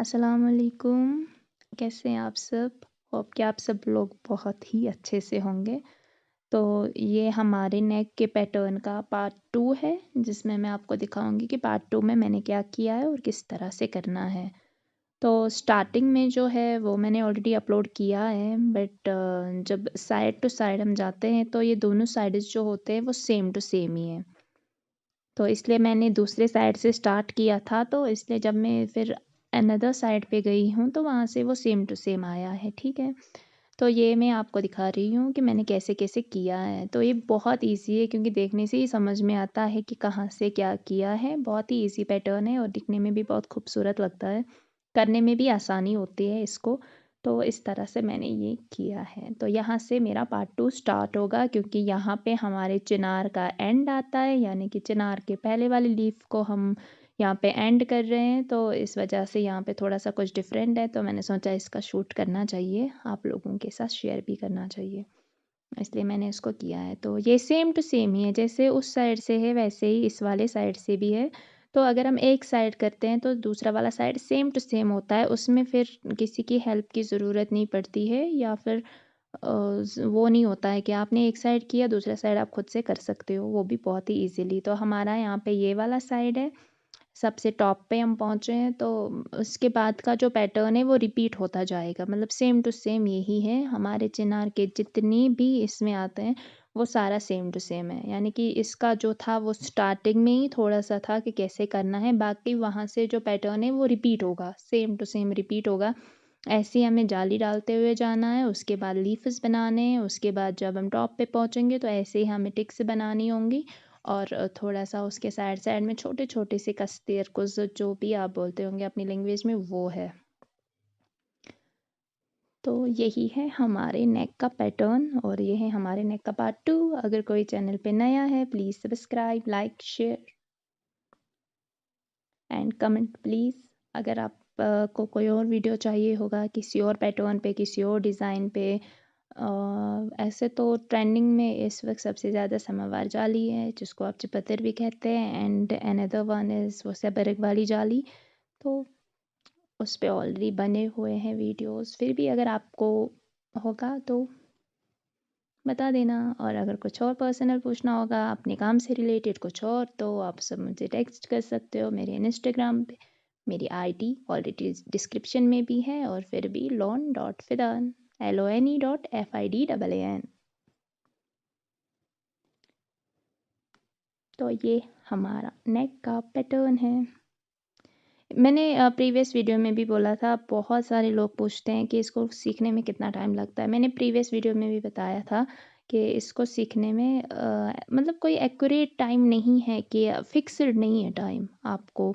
अस्सलाम वालेकुम। कैसे हैं आप सब? होप कि आप सब लोग बहुत ही अच्छे से होंगे। तो ये हमारे नेक के पैटर्न का पार्ट 2 है, जिसमें मैं आपको दिखाऊंगी कि पार्ट 2 में मैंने क्या किया है और किस तरह से करना है। तो स्टार्टिंग में जो है वो मैंने ऑलरेडी अपलोड किया है, बट जब साइड टू साइड हम जाते हैं तो ये दोनों साइड्स जो होते हैं वो सेम टू सेम ही है। तो इसलिए मैंने दूसरे साइड से स्टार्ट किया था, तो इसलिए जब मैं फिर अनदर साइड पे गई हूँ तो वहाँ से वो सेम टू सेम आया है। ठीक है, तो ये मैं आपको दिखा रही हूँ कि मैंने कैसे कैसे किया है। तो ये बहुत इजी है, क्योंकि देखने से ही समझ में आता है कि कहाँ से क्या किया है। बहुत ही इजी पैटर्न है और दिखने में भी बहुत खूबसूरत लगता है, करने में भी आसानी होती है इसको। तो इस तरह से मैंने ये किया है। तो यहाँ से मेरा पार्ट 2 स्टार्ट होगा, क्योंकि यहाँ पे हमारे चिनार का एंड आता है, यानी कि चिनार के पहले वाली लीफ को हम यहाँ पे एंड कर रहे हैं। तो इस वजह से यहाँ पे थोड़ा सा कुछ डिफरेंट है, तो मैंने सोचा इसका शूट करना चाहिए, आप लोगों के साथ शेयर भी करना चाहिए, इसलिए मैंने इसको किया है। तो ये सेम टू सेम ही है, जैसे उस साइड से है वैसे ही इस वाले साइड से भी है। तो अगर हम एक साइड करते हैं तो दूसरा वाला साइड सेम टू सेम होता है, उसमें फिर किसी की हेल्प की ज़रूरत नहीं पड़ती है, या फिर वो नहीं होता है कि आपने एक साइड किया दूसरा साइड आप खुद से कर सकते हो, वो भी बहुत ही इजीली। तो हमारा यहाँ पे ये वाला साइड है, सबसे टॉप पे हम पहुँचे हैं, तो उसके बाद का जो पैटर्न है वो रिपीट होता जाएगा, मतलब सेम टू सेम यही है। हमारे चिनार के जितनी भी इसमें आते हैं वो सारा सेम टू सेम है, यानी कि इसका जो था वो स्टार्टिंग में ही थोड़ा सा था कि कैसे करना है, बाकी वहाँ से जो पैटर्न है वो रिपीट होगा, सेम टू सेम रिपीट होगा। ऐसे ही हमें जाली डालते हुए जाना है, उसके बाद लीफ्स बनाने हैं, उसके बाद जब हम टॉप पे पहुँचेंगे तो ऐसे ही हमें टिक्स बनानी होंगी, और थोड़ा सा उसके साइड साइड में छोटे छोटे से कस्तेर को जो भी आप बोलते होंगे अपनी लैंग्वेज में, वो है। तो यही है हमारे नेक का पैटर्न, और ये है हमारे नेक का पार्ट 2। अगर कोई चैनल पे नया है please subscribe, like, share and comment please. अगर आप को कोई और वीडियो चाहिए होगा किसी और पैटर्न पे, किसी और डिज़ाइन पे, ऐसे तो ट्रेंडिंग में इस वक्त सबसे ज़्यादा समवार जाली है, जिसको आप चिपत्तर भी कहते हैं, एंड अनदर वन इज़ वो सब्रक वाली जाली। तो उस पे ऑलरेडी बने हुए हैं वीडियोस, फिर भी अगर आपको होगा तो बता देना। और अगर कुछ और पर्सनल पूछना होगा अपने काम से रिलेटेड कुछ और, तो आप सब मुझे टेक्स्ट कर सकते हो मेरे इंस्टाग्राम पे। मेरी आईडी ऑलरेडी डिस्क्रिप्शन में भी है, और फिर भी lone.fidan lone.fidaan। तो ये हमारा नेक का पैटर्न है। मैंने प्रीवियस वीडियो में भी बोला था, बहुत सारे लोग पूछते हैं कि इसको सीखने में कितना टाइम लगता है। मैंने प्रीवियस वीडियो में भी बताया था कि इसको सीखने में मतलब कोई एक्यूरेट टाइम नहीं है, कि फिक्स्ड नहीं है टाइम आपको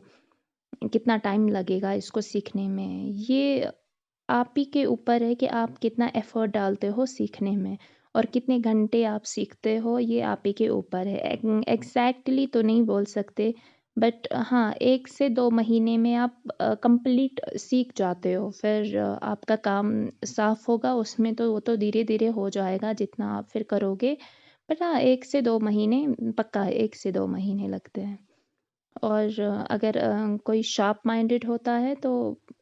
कितना टाइम लगेगा इसको सीखने में। ये आप ही के ऊपर है कि आप कितना एफर्ट डालते हो सीखने में, और कितने घंटे आप सीखते हो, ये आप ही के ऊपर है। एग्जैक्टली तो नहीं बोल सकते, बट हाँ 1 से 2 महीने में आप कंप्लीट सीख जाते हो। फिर आपका काम साफ होगा उसमें, तो वो तो धीरे धीरे हो जाएगा जितना आप फिर करोगे। बट हाँ 1 से 2 महीने पक्का, 1 से 2 महीने लगते हैं। और अगर कोई शार्प माइंडेड होता है तो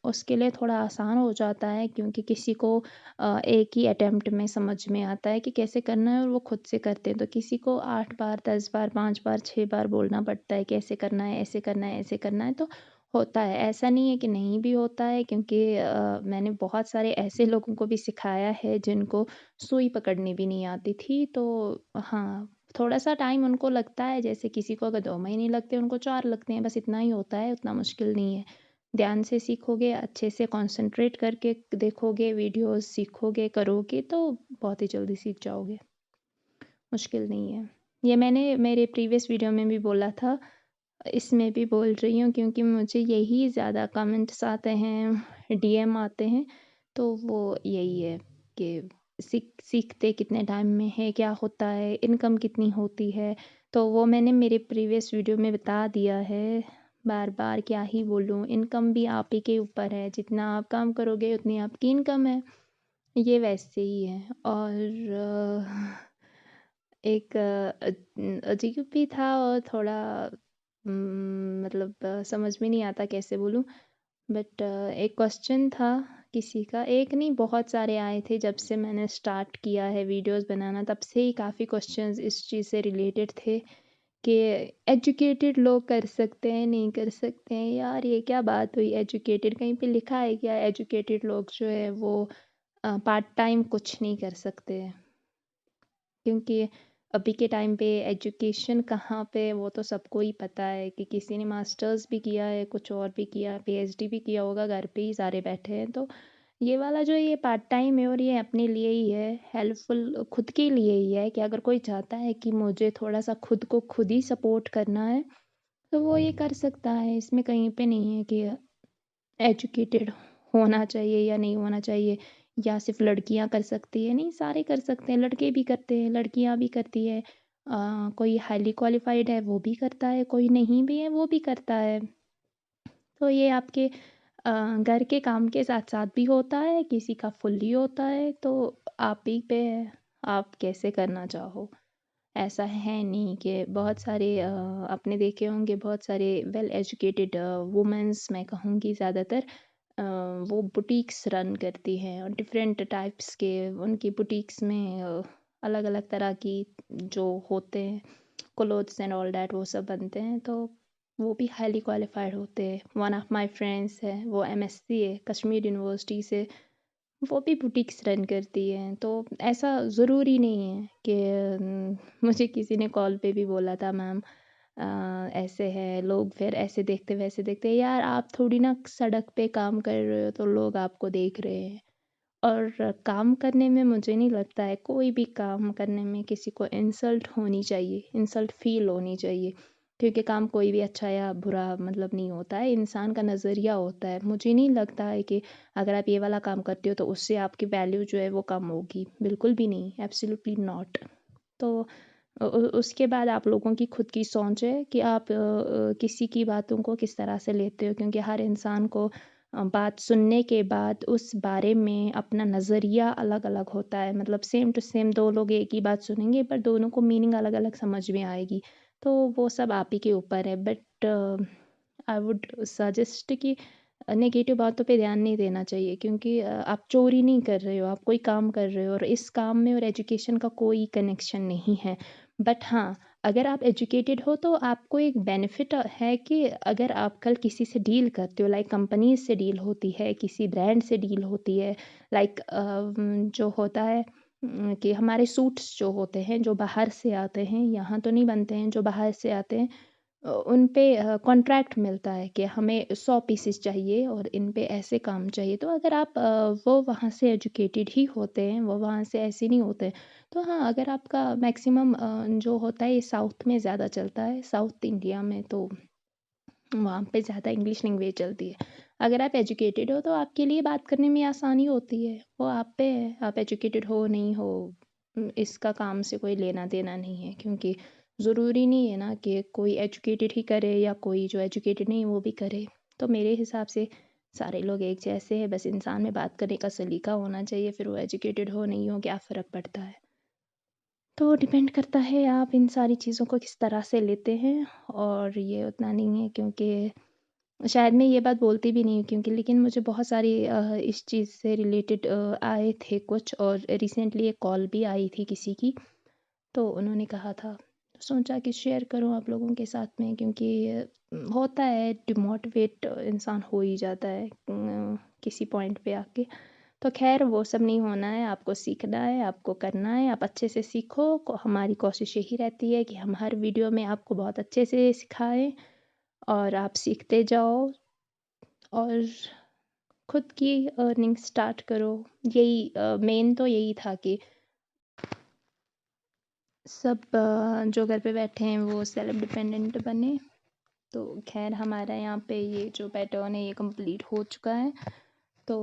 उसके लिए थोड़ा आसान हो जाता है, क्योंकि किसी को एक ही अटेम्प्ट में समझ में आता है कि कैसे करना है, और वो खुद से करते हैं। तो किसी को 8 बार 10 बार 5 बार 6 बार बोलना पड़ता है कैसे करना है, ऐसे करना है, ऐसे करना है। तो होता है, ऐसा नहीं है कि नहीं भी होता है, क्योंकि मैंने बहुत सारे ऐसे लोगों को भी सिखाया है जिनको सुई पकड़नी भी नहीं आती थी। तो हाँ, थोड़ा सा टाइम उनको लगता है, जैसे किसी को अगर 2 महीने लगते हैं उनको 4 लगते हैं, बस इतना ही होता है, उतना मुश्किल नहीं है। ध्यान से सीखोगे, अच्छे से कंसंट्रेट करके देखोगे, वीडियोस सीखोगे, करोगे, तो बहुत ही जल्दी सीख जाओगे, मुश्किल नहीं है। ये मैंने मेरे प्रीवियस वीडियो में भी बोला था, इसमें भी बोल रही हूँ, क्योंकि मुझे यही ज़्यादा कमेंट्स आते हैं, डीएम आते हैं, तो वो यही है कि सीखते कितने टाइम में है, क्या होता है, इनकम कितनी होती है। तो वो मैंने मेरे प्रीवियस वीडियो में बता दिया है, बार बार क्या ही बोलूँ। इनकम भी आप ही के ऊपर है, जितना आप काम करोगे उतनी आपकी इनकम है, ये वैसे ही है। और एक अजीब भी था, और थोड़ा मतलब समझ में नहीं आता कैसे बोलूँ। बट एक क्वेश्चन था किसी का, एक नहीं बहुत सारे आए थे जब से मैंने स्टार्ट किया है वीडियोस बनाना, तब से ही काफ़ी क्वेश्चंस इस चीज़ से रिलेटेड थे कि एजुकेटेड लोग कर सकते हैं नहीं कर सकते हैं। यार ये क्या बात हुई, एजुकेटेड कहीं पे लिखा है क्या एजुकेटेड लोग जो है वो पार्ट टाइम कुछ नहीं कर सकते हैं? क्योंकि अभी के टाइम पे एजुकेशन कहाँ पे वो तो सबको ही पता है कि किसी ने मास्टर्स भी किया है, कुछ और भी किया, पीएचडी भी किया होगा, घर पे ही सारे बैठे हैं। तो ये वाला जो ये पार्ट टाइम है और ये अपने लिए ही है, हेल्पफुल खुद के लिए ही है कि अगर कोई चाहता है कि मुझे थोड़ा सा खुद को खुद ही सपोर्ट करना है तो वो ये कर सकता है। इसमें कहीं पे नहीं है कि एजुकेटेड होना चाहिए या नहीं होना चाहिए, या सिर्फ लड़कियां कर सकती है, नहीं सारे कर सकते हैं, लड़के भी करते हैं, लड़कियां भी करती है। कोई हाईली क्वालिफाइड है वो भी करता है, कोई नहीं भी है वो भी करता है। तो ये आपके घर के काम के साथ साथ भी होता है, किसी का फुल्ली होता है, तो आप ही पे है, आप कैसे करना चाहो। ऐसा है नहीं कि बहुत सारे आपने देखे होंगे बहुत सारे वेल एजुकेटेड वुमेन्स, मैं कहूँगी ज़्यादातर वो बुटीक्स रन करती हैं और डिफरेंट टाइप्स के उनकी बुटीक्स में अलग अलग तरह की जो होते हैं क्लोथ्स एंड ऑल डैट वो सब बनते हैं। तो वो भी हाईली क्वालिफाइड होते हैं। वन ऑफ माय फ्रेंड्स है, वो एमएससी है कश्मीर यूनिवर्सिटी से, वो भी बुटीक्स रन करती हैं। तो ऐसा ज़रूरी नहीं है कि मुझे किसी ने कॉल पे भी बोला था मैम ऐसे है, लोग फिर ऐसे देखते वैसे देखते। यार आप थोड़ी ना सड़क पे काम कर रहे हो तो लोग आपको देख रहे हैं। और काम करने में मुझे नहीं लगता है कोई भी काम करने में किसी को इंसल्ट होनी चाहिए, इंसल्ट फील होनी चाहिए। क्योंकि काम कोई भी अच्छा या बुरा मतलब नहीं होता है, इंसान का नज़रिया होता है। मुझे नहीं लगता है कि अगर आप ये वाला काम करते हो तो उससे आपकी वैल्यू जो है वो कम होगी, बिल्कुल भी नहीं, एब्सोल्युटली नॉट। तो उसके बाद आप लोगों की खुद की सोच है कि आप किसी की बातों को किस तरह से लेते हो, क्योंकि हर इंसान को बात सुनने के बाद उस बारे में अपना नज़रिया अलग अलग होता है। मतलब सेम टू सेम दो लोग एक ही बात सुनेंगे पर दोनों को मीनिंग अलग अलग समझ में आएगी। तो वो सब आप ही के ऊपर है। बट आई वुड सजेस्ट कि नेगेटिव बातों पे ध्यान नहीं देना चाहिए, क्योंकि आप चोरी नहीं कर रहे हो, आप कोई काम कर रहे हो और इस काम में और एजुकेशन का कोई कनेक्शन नहीं है। बट हाँ, अगर आप एजुकेटेड हो तो आपको एक बेनिफिट है कि अगर आप कल किसी से डील करते हो, लाइक कंपनीज से डील होती है, किसी ब्रांड से डील होती है, लाइक जो होता है कि हमारे सूट्स जो होते हैं जो बाहर से आते हैं, यहाँ तो नहीं बनते हैं, जो बाहर से आते हैं उन पे कॉन्ट्रैक्ट मिलता है कि हमें 100 पीसेस चाहिए और इन पे ऐसे काम चाहिए। तो अगर आप वो वहाँ से एजुकेटेड ही होते हैं, वो वहाँ से ऐसे नहीं होते। तो हाँ, अगर आपका मैक्सिमम जो होता है ये साउथ में ज़्यादा चलता है, साउथ इंडिया में, तो वहाँ पे ज़्यादा इंग्लिश लैंग्वेज चलती है। अगर आप एजुकेटेड हो तो आपके लिए बात करने में आसानी होती है, वो आप पे है, आप एजुकेटेड हो नहीं हो इसका काम से कोई लेना देना नहीं है। क्योंकि ज़रूरी नहीं है ना कि कोई एजुकेटेड ही करे या कोई जो एजुकेटेड नहीं वो भी करे। तो मेरे हिसाब से सारे लोग एक जैसे हैं, बस इंसान में बात करने का सलीका होना चाहिए, फिर वो एजुकेटेड हो नहीं हो क्या फ़र्क पड़ता है। तो डिपेंड करता है आप इन सारी चीज़ों को किस तरह से लेते हैं। और ये उतना नहीं है, क्योंकि शायद मैं ये बात बोलती भी नहीं हूँ, क्योंकि लेकिन मुझे बहुत सारी इस चीज़ से रिलेटेड आए थे कुछ, और रिसेंटली एक कॉल भी आई थी किसी की, तो उन्होंने कहा था, तो सोचा कि शेयर करूँ आप लोगों के साथ में, क्योंकि होता है डिमोटिवेट इंसान हो ही जाता है किसी पॉइंट पे आके। तो खैर वो सब नहीं होना है, आपको सीखना है, आपको करना है, आप अच्छे से सीखो। हमारी कोशिश यही रहती है कि हम हर वीडियो में आपको बहुत अच्छे से सिखाएं और आप सीखते जाओ और खुद की अर्निंग स्टार्ट करो। यही मेन तो यही था कि सब जो घर पे बैठे हैं वो सेल्फ डिपेंडेंट बने। तो खैर हमारा यहाँ पे ये जो पैटर्न है ये कंप्लीट हो चुका है। तो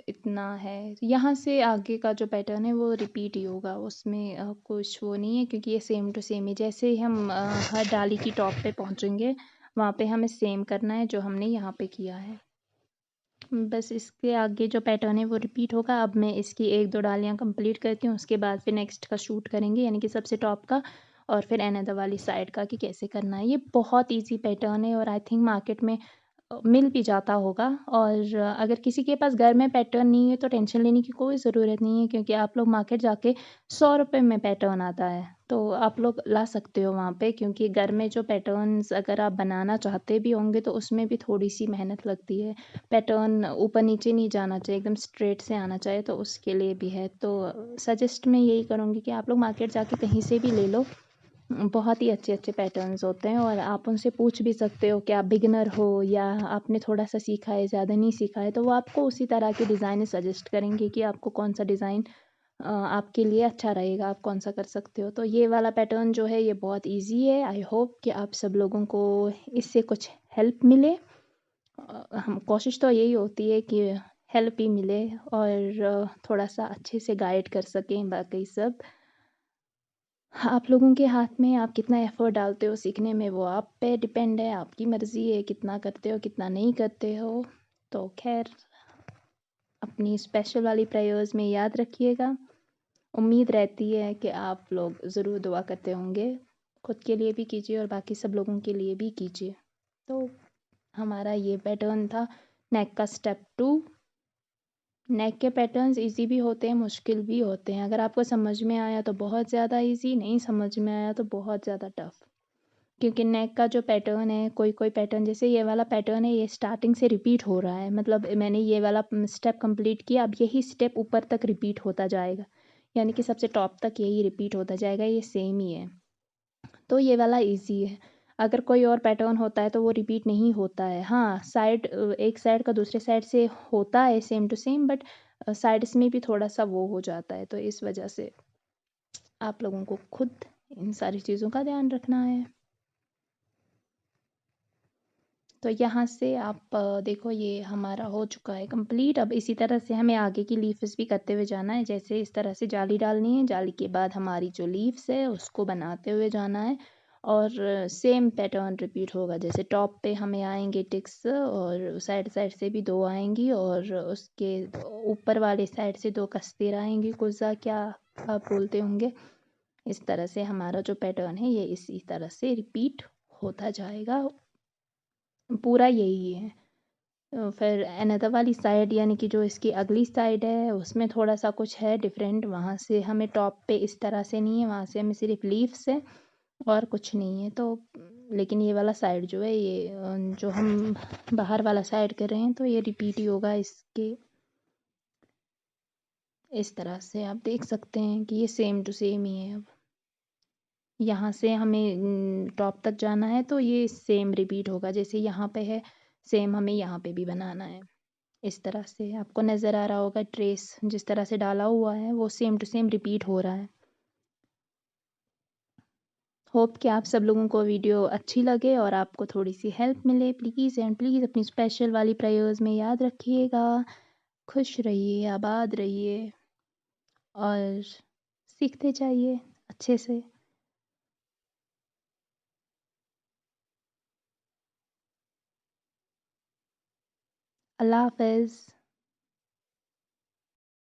इतना है, यहाँ से आगे का जो पैटर्न है वो रिपीट ही होगा, उसमें कुछ वो नहीं है, क्योंकि ये सेम टू सेम ही, जैसे ही हम हर डाली की टॉप पे पहुँचेंगे वहाँ पे हमें सेम करना है जो हमने यहाँ पे किया है। बस इसके आगे जो पैटर्न है वो रिपीट होगा। अब मैं इसकी 1-2 डालियाँ कंप्लीट करती हूँ, उसके बाद फिर नेक्स्ट का शूट करेंगे, यानी कि सबसे टॉप का और फिर अनदर वाली साइड का कि कैसे करना है। ये बहुत ईजी पैटर्न है और आई थिंक मार्केट में मिल भी जाता होगा। और अगर किसी के पास घर में पैटर्न नहीं है तो टेंशन लेने की कोई ज़रूरत नहीं है, क्योंकि आप लोग मार्केट जाके 100 रुपए में पैटर्न आता है, तो आप लोग ला सकते हो वहाँ पे। क्योंकि घर में जो पैटर्न्स अगर आप बनाना चाहते भी होंगे तो उसमें भी थोड़ी सी मेहनत लगती है। पैटर्न ऊपर नीचे नहीं जाना चाहिए, एकदम स्ट्रेट से आना चाहिए, तो उसके लिए भी है। तो सजेस्ट मैं यही करूँगी कि आप लोग मार्केट जाके कहीं से भी ले लो, बहुत ही अच्छे अच्छे पैटर्न्स होते हैं। और आप उनसे पूछ भी सकते हो कि आप बिगिनर हो या आपने थोड़ा सा सीखा है, ज़्यादा नहीं सीखा है, तो वो आपको उसी तरह के डिज़ाइन सजेस्ट करेंगे कि आपको कौन सा डिज़ाइन आपके लिए अच्छा रहेगा, आप कौन सा कर सकते हो। तो ये वाला पैटर्न जो है ये बहुत इजी है। आई होप कि आप सब लोगों को इससे कुछ हेल्प मिले। हम कोशिश तो यही होती है कि हेल्प ही मिले और थोड़ा सा अच्छे से गाइड कर सकें। बाकी सब आप लोगों के हाथ में, आप कितना एफ़र्ट डालते हो सीखने में वो आप पे डिपेंड है, आपकी मर्ज़ी है कितना करते हो कितना नहीं करते हो। तो खैर, अपनी स्पेशल वाली प्रेयर्स में याद रखिएगा। उम्मीद रहती है कि आप लोग ज़रूर दुआ करते होंगे, खुद के लिए भी कीजिए और बाकी सब लोगों के लिए भी कीजिए। तो हमारा ये पैटर्न था नेक का स्टेप 2। नेक के पैटर्न्स इजी भी होते हैं, मुश्किल भी होते हैं। अगर आपको समझ में आया तो बहुत ज़्यादा इजी, नहीं समझ में आया तो बहुत ज़्यादा टफ। क्योंकि नेक का जो पैटर्न है, कोई कोई पैटर्न, जैसे ये वाला पैटर्न है, ये स्टार्टिंग से रिपीट हो रहा है। मतलब मैंने ये वाला स्टेप कंप्लीट किया, अब यही स्टेप ऊपर तक रिपीट होता जाएगा, यानी कि सबसे टॉप तक यही रिपीट होता जाएगा, ये सेम ही है। तो ये वाला इजी है। अगर कोई और पैटर्न होता है तो वो रिपीट नहीं होता है। हाँ, साइड एक साइड का दूसरे साइड से होता है same to same, but sides में भी थोड़ा सा वो हो जाता है। तो इस वजह से आप लोगों को खुद इन सारी चीज़ों का ध्यान रखना है। तो यहाँ से आप देखो ये हमारा हो चुका है कंप्लीट। अब इसी तरह से हमें आगे की लीव्स भी करते हुए जाना है। जैसे इस तरह से जाली डालनी है, जाली के बाद हमारी जो लीव्स है उसको बनाते हुए जाना है। और सेम पैटर्न रिपीट होगा। जैसे टॉप पे हमें आएंगे टिक्स और साइड साइड से भी 2 आएंगी और उसके ऊपर वाले साइड से 2 कस्तीर आएंगी, कुर्जा क्या आप बोलते होंगे। इस तरह से हमारा जो पैटर्न है ये इसी तरह से रिपीट होता जाएगा, पूरा यही है। फिर अनदर वाली साइड, यानी कि जो इसकी अगली साइड है उसमें थोड़ा सा कुछ है डिफरेंट। वहाँ से हमें टॉप पे इस तरह से नहीं है, वहाँ से हमें सिर्फ लीव्स है और कुछ नहीं है। तो लेकिन ये वाला साइड जो है, ये जो हम बाहर वाला साइड कर रहे हैं, तो ये रिपीट ही होगा इसके। इस तरह से आप देख सकते हैं कि ये सेम टू सेम ही है। अब यहाँ से हमें टॉप तक जाना है तो ये सेम रिपीट होगा, जैसे यहाँ पे है सेम हमें यहाँ पे भी बनाना है। इस तरह से आपको नज़र आ रहा होगा, ट्रेस जिस तरह से डाला हुआ है वो सेम टू सेम रिपीट हो रहा है। होप कि आप सब लोगों को वीडियो अच्छी लगे और आपको थोड़ी सी हेल्प मिले। प्लीज़ एंड प्लीज़ अपनी स्पेशल वाली प्रेयर्स में याद रखिएगा। खुश रहिए, आबाद रहिए और सीखते जाइए अच्छे से। अल्लाह हाफ़िज़।